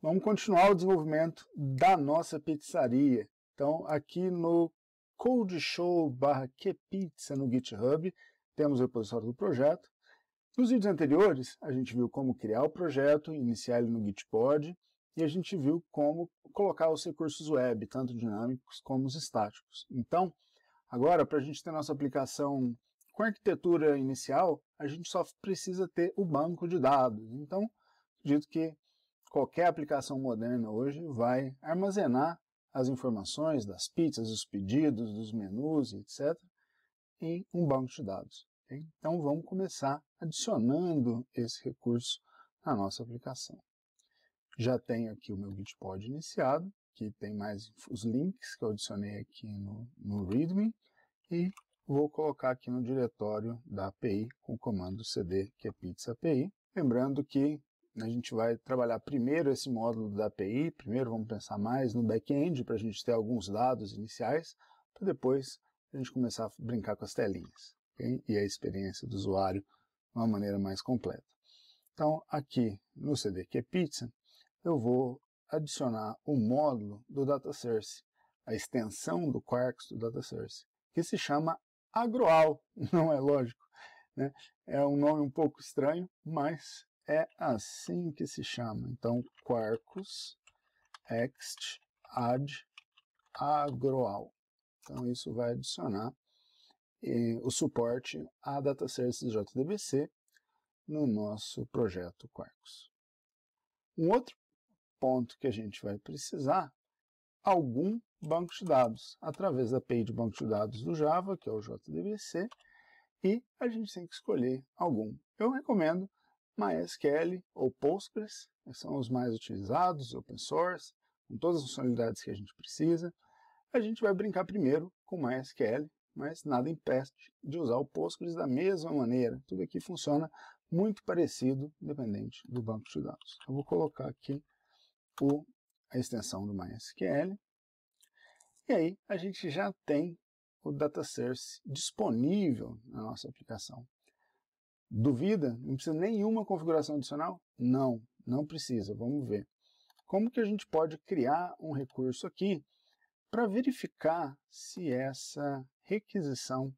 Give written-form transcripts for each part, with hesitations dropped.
Vamos continuar o desenvolvimento da nossa pizzaria. Então, aqui no codeshow/qpizza no GitHub, temos o repositório do projeto. Nos vídeos anteriores, a gente viu como criar o projeto, iniciar ele no Gitpod, e a gente viu como colocar os recursos web, tanto dinâmicos como os estáticos. Então, agora, para a gente ter nossa aplicação com arquitetura inicial, a gente só precisa ter o banco de dados. Então, acredito que qualquer aplicação moderna hoje vai armazenar as informações das pizzas, dos pedidos, dos menus, etc., em um banco de dados. Okay? Então vamos começar adicionando esse recurso na nossa aplicação. Já tenho aqui o meu Gitpod iniciado, que tem mais os links que eu adicionei aqui no README, e vou colocar aqui no diretório da API com o comando cd qpizza API. Lembrando que a gente vai trabalhar primeiro esse módulo da API, primeiro vamos pensar mais no back-end para a gente ter alguns dados iniciais, para depois a gente começar a brincar com as telinhas, okay? E a experiência do usuário de uma maneira mais completa. Então aqui no cd qpizza eu vou adicionar o módulo do DataSource, a extensão do Quarkus do DataSource, que se chama Agroal, não é lógico, né? É um nome um pouco estranho, mas é assim que se chama. Então, Quarkus ext add agroal. Então, isso vai adicionar o suporte a DataSource JDBC no nosso projeto Quarkus. Um outro ponto que a gente vai precisar, algum banco de dados, através da API de banco de dados do Java, que é o JDBC, e a gente tem que escolher algum. Eu recomendo MySQL ou Postgres, que são os mais utilizados, open source, com todas as funcionalidades que a gente precisa. A gente vai brincar primeiro com MySQL, mas nada impede de usar o Postgres da mesma maneira. Tudo aqui funciona muito parecido, independente do banco de dados. Eu vou colocar aqui a extensão do MySQL, e aí a gente já tem o DataSource disponível na nossa aplicação. Duvida? Não precisa nenhuma configuração adicional? Não, não precisa. Vamos ver. Como que a gente pode criar um recurso aqui para verificar se essa requisição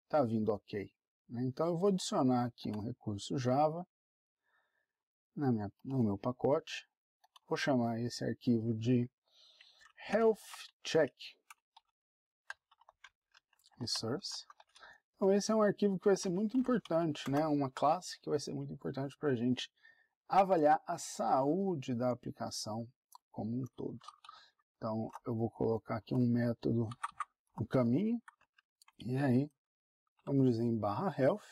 está vindo ok? Então eu vou adicionar aqui um recurso Java no meu pacote. Vou chamar esse arquivo de Health Check Resource. Então esse é um arquivo que vai ser muito importante, né? Uma classe que vai ser muito importante para a gente avaliar a saúde da aplicação como um todo. Então eu vou colocar aqui um método no caminho, e aí vamos dizer em /health,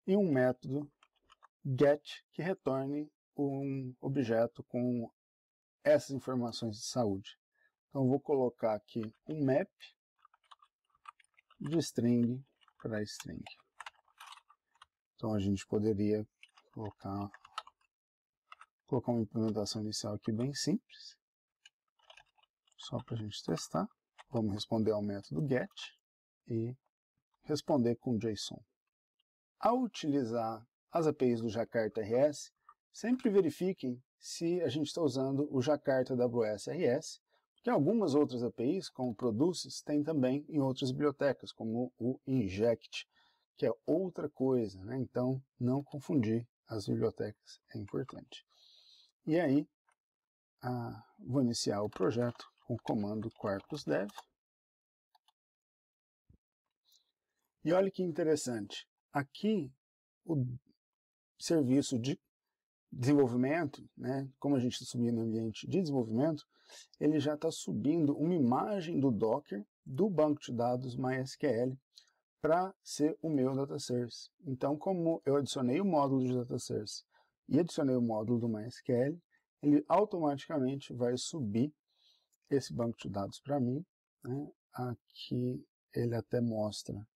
e um método get que retorne um objeto com essas informações de saúde. Então eu vou colocar aqui um map de string para string. Então a gente poderia colocar uma implementação inicial aqui bem simples, só para a gente testar. Vamos responder ao método get e responder com JSON. Ao utilizar as APIs do Jakarta RS, sempre verifiquem se a gente está usando o Jakarta AWS RS, porque algumas outras APIs, como Produces, tem também em outras bibliotecas, como o Inject, que é outra coisa, né? Então, não confundir as bibliotecas é importante. E aí, vou iniciar o projeto com o comando quarkusdev. E olha que interessante, aqui o serviço de desenvolvimento, né, como a gente está subindo no ambiente de desenvolvimento, ele já está subindo uma imagem do Docker do banco de dados MySQL para ser o meu DataSource. Então, como eu adicionei o módulo de DataSource e adicionei o módulo do MySQL, ele automaticamente vai subir esse banco de dados para mim, né? Aqui ele até mostra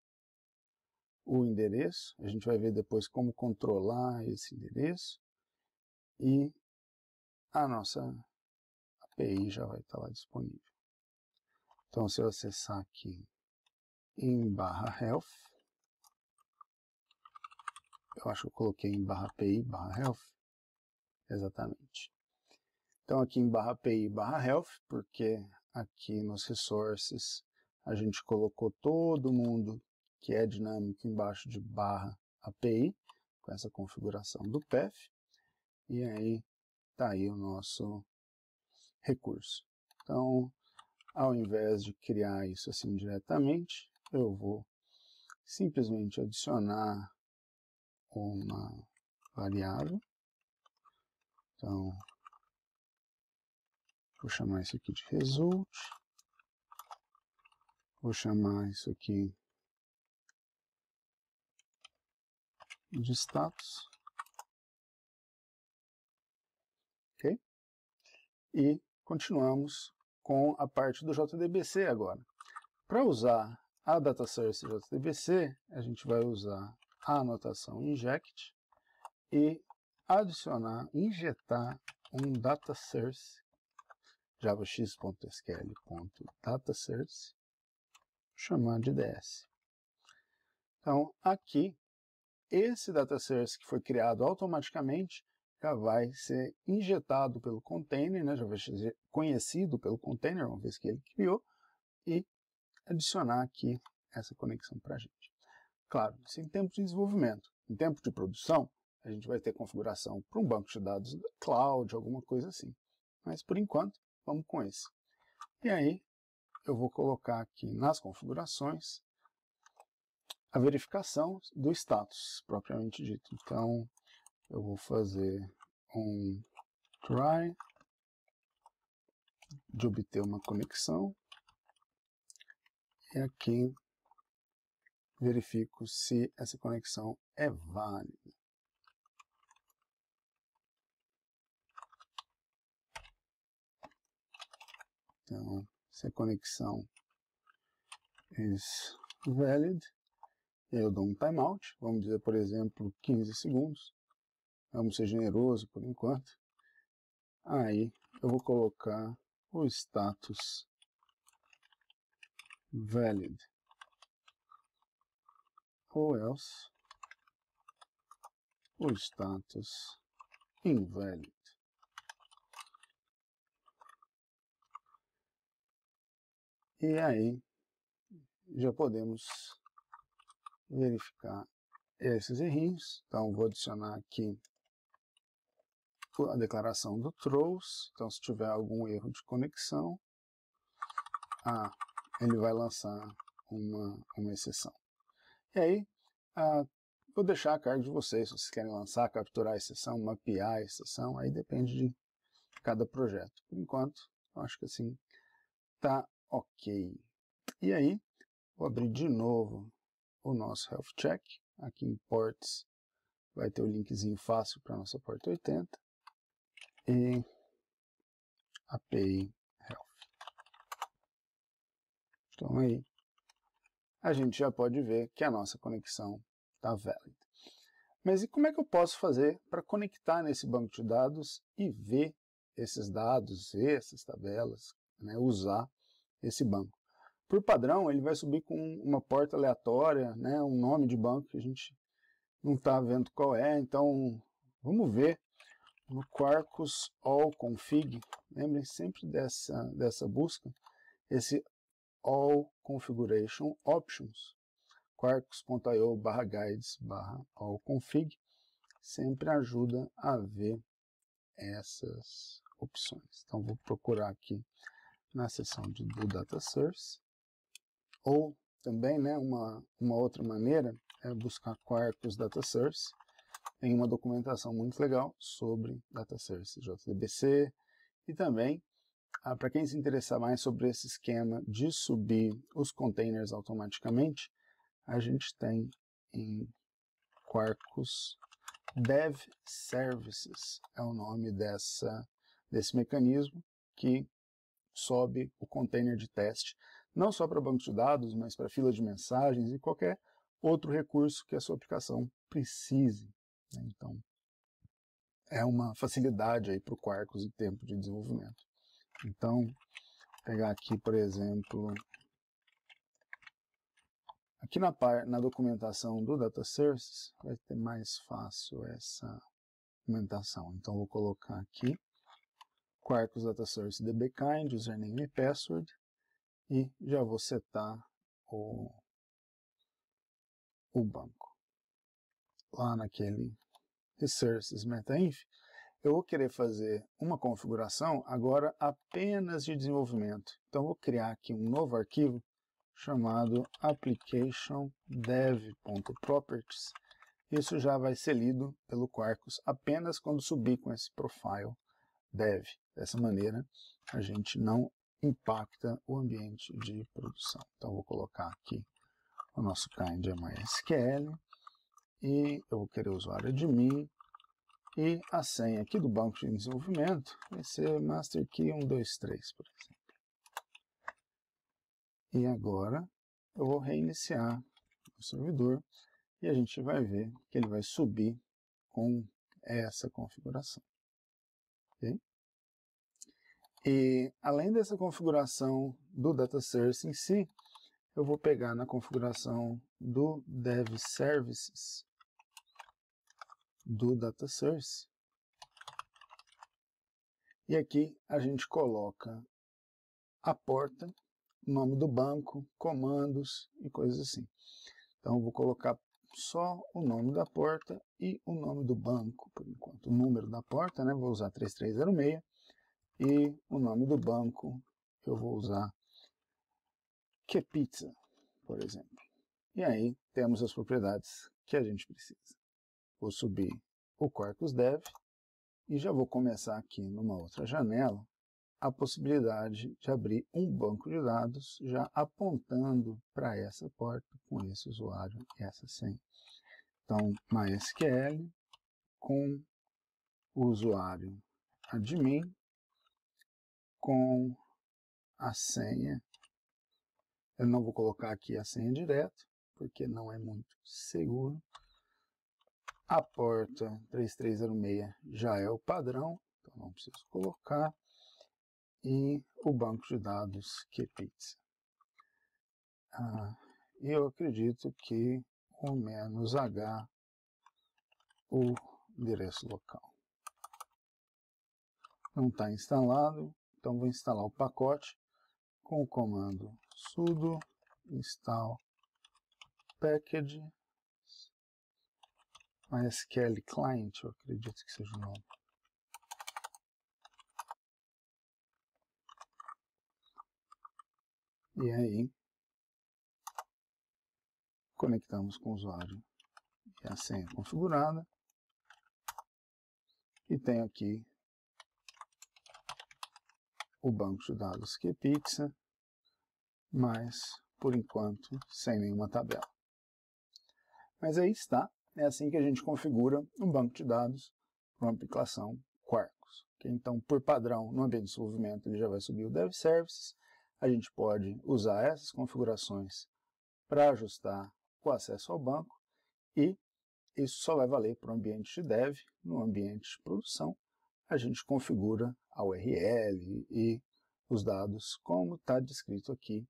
o endereço, a gente vai ver depois como controlar esse endereço, e a nossa API já vai estar lá disponível. Então, se eu acessar aqui em /health, eu acho que eu coloquei em /API/health, exatamente. Então aqui em /API/health, porque aqui nos resources a gente colocou todo mundo que é dinâmico embaixo de /API, com essa configuração do path, e aí está aí o nosso recurso. Então, ao invés de criar isso assim diretamente, eu vou simplesmente adicionar uma variável. Então, vou chamar isso aqui de result. Vou chamar isso aqui de status. Ok? E continuamos com a parte do JDBC agora. Para usar a data source JDBC, a gente vai usar a anotação inject e adicionar, injetar um data source javax.sql.datasource, chamar de ds. Então, aqui, esse data source que foi criado automaticamente já vai ser injetado pelo container, né, já vai ser conhecido pelo container, uma vez que ele criou, e adicionar aqui essa conexão para a gente. Claro, isso em tempo de desenvolvimento. Em tempo de produção, a gente vai ter configuração para um banco de dados da cloud, alguma coisa assim. Mas, por enquanto, vamos com esse. E aí, eu vou colocar aqui nas configurações a verificação do status, propriamente dito. Então, eu vou fazer um try de obter uma conexão. E aqui, verifico se essa conexão é válida. Então, se a conexão is valid, eu dou um timeout, vamos dizer, por exemplo, 15 segundos. Vamos ser generoso por enquanto. Aí, eu vou colocar o status valid ou else o status invalid. E aí, já podemos verificar esses errinhos. Então, vou adicionar aqui a declaração do throws. Então, se tiver algum erro de conexão, ele vai lançar uma exceção. E aí, vou deixar a cargo de vocês, se vocês querem lançar, capturar a exceção, mapear a exceção, aí depende de cada projeto. Por enquanto, eu acho que assim tá ok. E aí, vou abrir de novo o nosso Health Check. Aqui em Ports vai ter o linkzinho fácil para a nossa porta 80. E API Health. Então aí, a gente já pode ver que a nossa conexão está válida. Mas e como é que eu posso fazer para conectar nesse banco de dados e ver esses dados, ver essas tabelas, né, usar esse banco? Por padrão, ele vai subir com uma porta aleatória, né, um nome de banco que a gente não está vendo qual é. Então, vamos ver no Quarkus all config. Lembrem sempre dessa busca, esse all configuration options, quarkus.io/guides/all config, sempre ajuda a ver essas opções. Então, vou procurar aqui na seção do data source. Ou também, né, uma outra maneira é buscar Quarkus Data Source. Tem uma documentação muito legal sobre Data Source JDBC. E também, para quem se interessar mais sobre esse esquema de subir os containers automaticamente, a gente tem em Quarkus Dev Services, é o nome desse mecanismo que sobe o container de teste, não só para banco de dados, mas para fila de mensagens e qualquer outro recurso que a sua aplicação precise. Então, é uma facilidade aí para o Quarkus em tempo de desenvolvimento. Então, vou pegar aqui, por exemplo, aqui na documentação do Data Sources, vai ter mais fácil essa documentação. Então, vou colocar aqui Quarkus Data Source dbKind, username e password, e já vou setar o banco. Lá naquele resources metainf, eu vou querer fazer uma configuração agora apenas de desenvolvimento. Então vou criar aqui um novo arquivo chamado application.dev.properties. Isso já vai ser lido pelo Quarkus apenas quando subir com esse profile dev. Dessa maneira a gente não impacta o ambiente de produção. Então vou colocar aqui o nosso kind MySQL e eu vou querer o usuário admin e a senha aqui do banco de desenvolvimento vai ser masterkey123, por exemplo. E agora eu vou reiniciar o servidor e a gente vai ver que ele vai subir com essa configuração. Okay? E além dessa configuração do Data Source em si, eu vou pegar na configuração do Dev Services do Data Source. E aqui a gente coloca a porta, nome do banco, comandos e coisas assim. Então eu vou colocar só o nome da porta e o nome do banco, por enquanto. O número da porta, né, vou usar 3306, e o nome do banco eu vou usar Kepizza, por exemplo. E aí temos as propriedades que a gente precisa. Vou subir o Quarkus Dev e já vou começar aqui numa outra janela a possibilidade de abrir um banco de dados já apontando para essa porta com esse usuário e essa senha. Então, MySQL com o usuário admin com a senha. Eu não vou colocar aqui a senha direto, porque não é muito seguro. A porta 3306 já é o padrão, então não preciso colocar. E o banco de dados Kepizza. Eu acredito que o -h o endereço local. Não está instalado, então vou instalar o pacote com o comando sudo install package MySQL client, eu acredito que seja o nome. E aí, conectamos com o usuário e a senha configurada. E tenho aqui o banco de dados Kepizza, mas, por enquanto, sem nenhuma tabela. Mas aí está, é assim que a gente configura um banco de dados para uma aplicação Quarkus. Então, por padrão, no ambiente de desenvolvimento, ele já vai subir o Dev Services. A gente pode usar essas configurações para ajustar o acesso ao banco e isso só vai valer para o ambiente de dev. No ambiente de produção, a gente configura a URL e os dados como está descrito aqui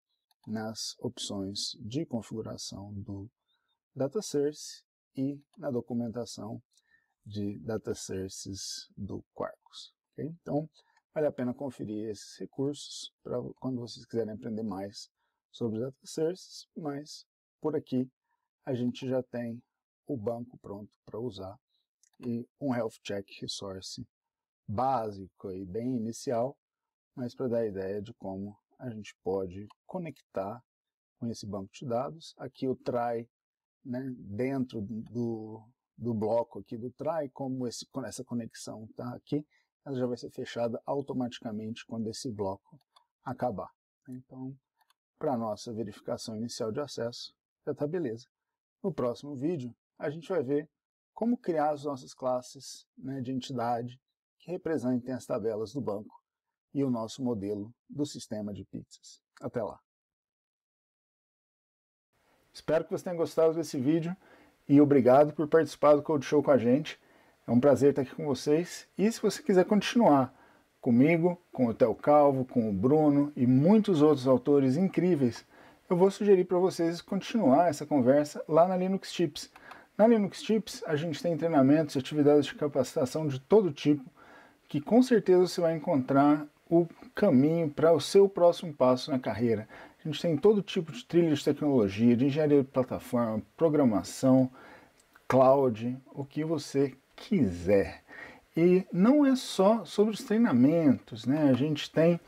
nas opções de configuração do Data Source e na documentação de Data Sources do Quarkus. Okay? Então, vale a pena conferir esses recursos para quando vocês quiserem aprender mais sobre Data Sources, mas por aqui a gente já tem o banco pronto para usar e um Health Check Resource básico e bem inicial, mas para dar a ideia de como a gente pode conectar com esse banco de dados. Aqui o try, né, dentro do bloco aqui do try, como essa conexão está aqui, ela já vai ser fechada automaticamente quando esse bloco acabar. Então, para a nossa verificação inicial de acesso, já está beleza. No próximo vídeo, a gente vai ver como criar as nossas classes, né, de entidade que representem as tabelas do banco e o nosso modelo do sistema de pizzas. Até lá! Espero que você tenha gostado desse vídeo e obrigado por participar do Code Show com a gente. É um prazer estar aqui com vocês. E se você quiser continuar comigo, com o Theo Calvo, com o Bruno e muitos outros autores incríveis, eu vou sugerir para vocês continuar essa conversa lá na Linux Tips. Na Linux Tips a gente tem treinamentos e atividades de capacitação de todo tipo que com certeza você vai encontrar o caminho para o seu próximo passo na carreira. A gente tem todo tipo de trilha de tecnologia, de engenharia de plataforma, programação, cloud, o que você quiser. E não é só sobre os treinamentos, né? A gente tem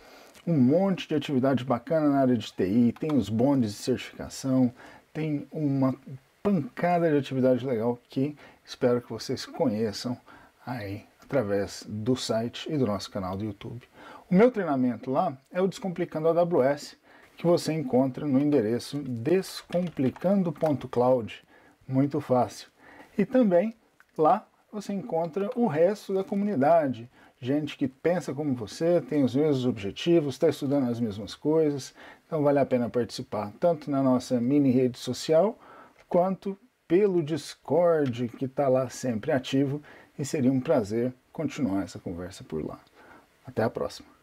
um monte de atividade bacana na área de TI, tem os bondes de certificação, tem uma pancada de atividade legal que espero que vocês conheçam aí através do site e do nosso canal do YouTube. O meu treinamento lá é o Descomplicando a AWS, que você encontra no endereço descomplicando.cloud, muito fácil. E também lá você encontra o resto da comunidade, gente que pensa como você, tem os mesmos objetivos, está estudando as mesmas coisas, então vale a pena participar tanto na nossa mini rede social, quanto pelo Discord, que está lá sempre ativo, e seria um prazer continuar essa conversa por lá. Até a próxima!